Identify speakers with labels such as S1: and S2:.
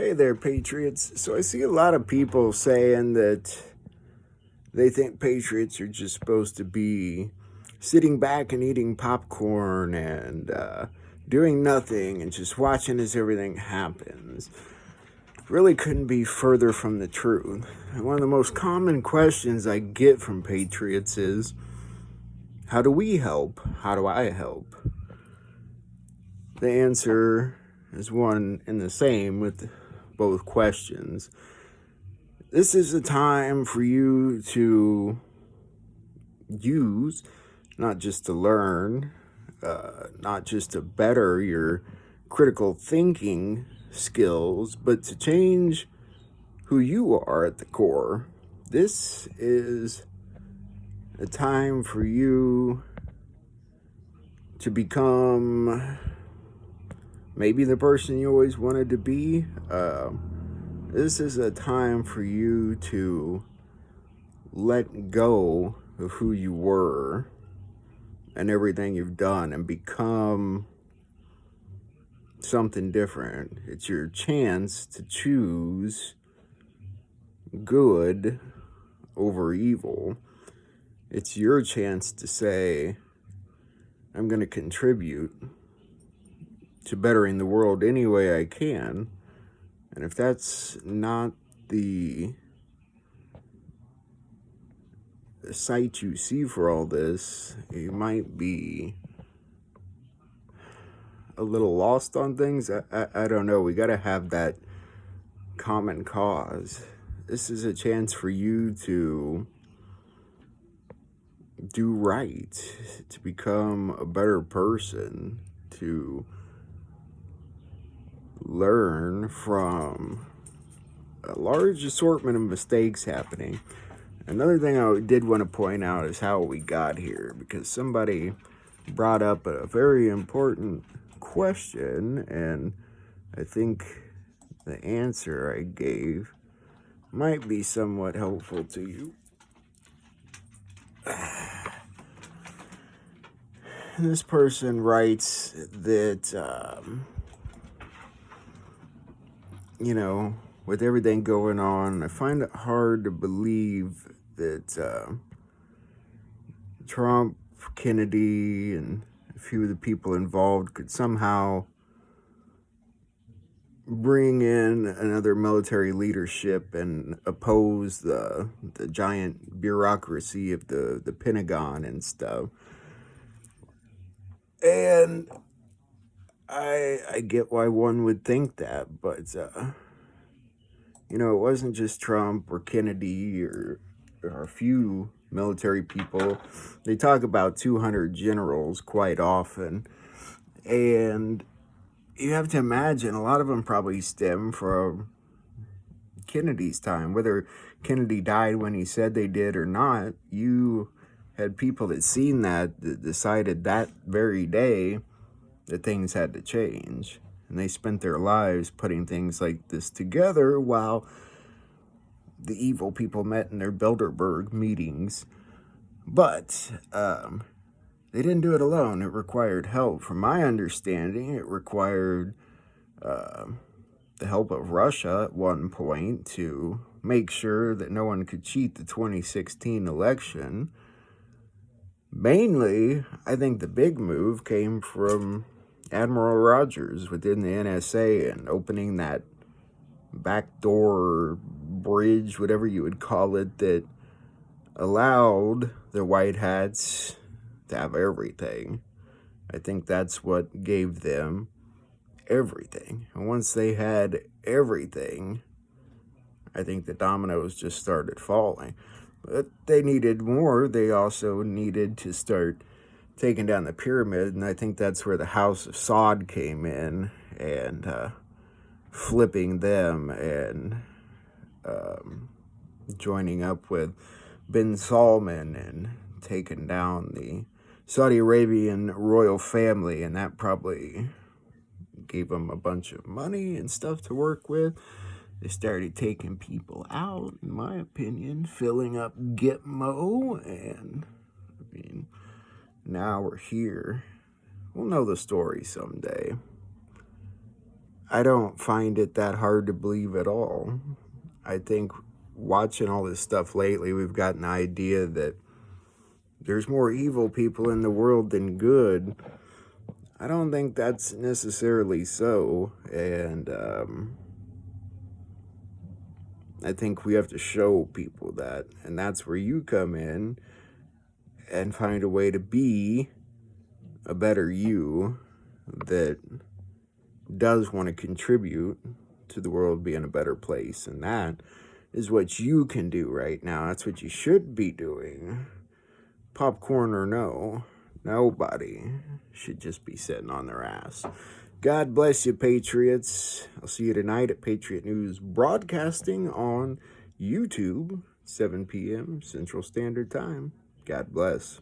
S1: Hey there, Patriots. So I see a lot of people saying that they think Patriots are just supposed to be sitting back and eating popcorn and doing nothing and just watching as everything happens. Really couldn't be further from the truth. And one of the most common questions I get from Patriots is, how do we help? How do I help? The answer is one and the same with both questions. This is a time for you to use, not just to learn, not just to better your critical thinking skills, but to change who you are at the core. This is a time for you to become maybe the person you always wanted to be. This is a time for you to let go of who you were and everything you've done and become something different. It's your chance to choose good over evil. It's your chance to say, I'm going to contribute to bettering the world any way I can. And if that's not the sight you see for all this, you might be a little lost on things. I don't know. We got to have that common cause. This is a chance for you to do right, to become a better person, to learn from a large assortment of mistakes happening. Another thing I did want to point out is how we got here, because somebody brought up a very important question, and I think the answer I gave might be somewhat helpful to you. This person writes that, with everything going on, I find it hard to believe that Trump, Kennedy, and a few of the people involved could somehow bring in another military leadership and oppose the giant bureaucracy of the Pentagon and stuff. And I get why one would think that, but it wasn't just Trump or Kennedy or a few military people. They talk about 200 generals quite often, and you have to imagine a lot of them probably stem from Kennedy's time. Whether Kennedy died when he said they did or not, you had people that seen that decided that very day that things had to change. And they spent their lives putting things like this together while the evil people met in their Bilderberg meetings. But they didn't do it alone. It required help. From my understanding, it required the help of Russia at one point to make sure that no one could cheat the 2016 election. Mainly, I think the big move came from Admiral Rogers within the NSA and opening that backdoor bridge, whatever you would call it, that allowed the White Hats to have everything. I think that's what gave them everything. And once they had everything, I think the dominoes just started falling. But they needed more. They also needed to start taking down the pyramid, and I think that's where the House of Saud came in and flipping them and joining up with bin Salman and taking down the Saudi Arabian royal family, and that probably gave them a bunch of money and stuff to work with. They started taking people out, in my opinion, filling up Gitmo, and now we're here. We'll know the story someday. I don't find it that hard to believe at all. I think watching all this stuff lately, we've got an idea that there's more evil people in the world than good. I don't think that's necessarily so, and I think we have to show people that, and that's where you come in and find a way to be a better you that does want to contribute to the world being a better place. And that is what you can do right now. That's what you should be doing. Popcorn or no, nobody should just be sitting on their ass. God bless you, Patriots. I'll see you tonight at Patriot News Broadcasting on YouTube, 7 p.m. Central Standard Time. God bless.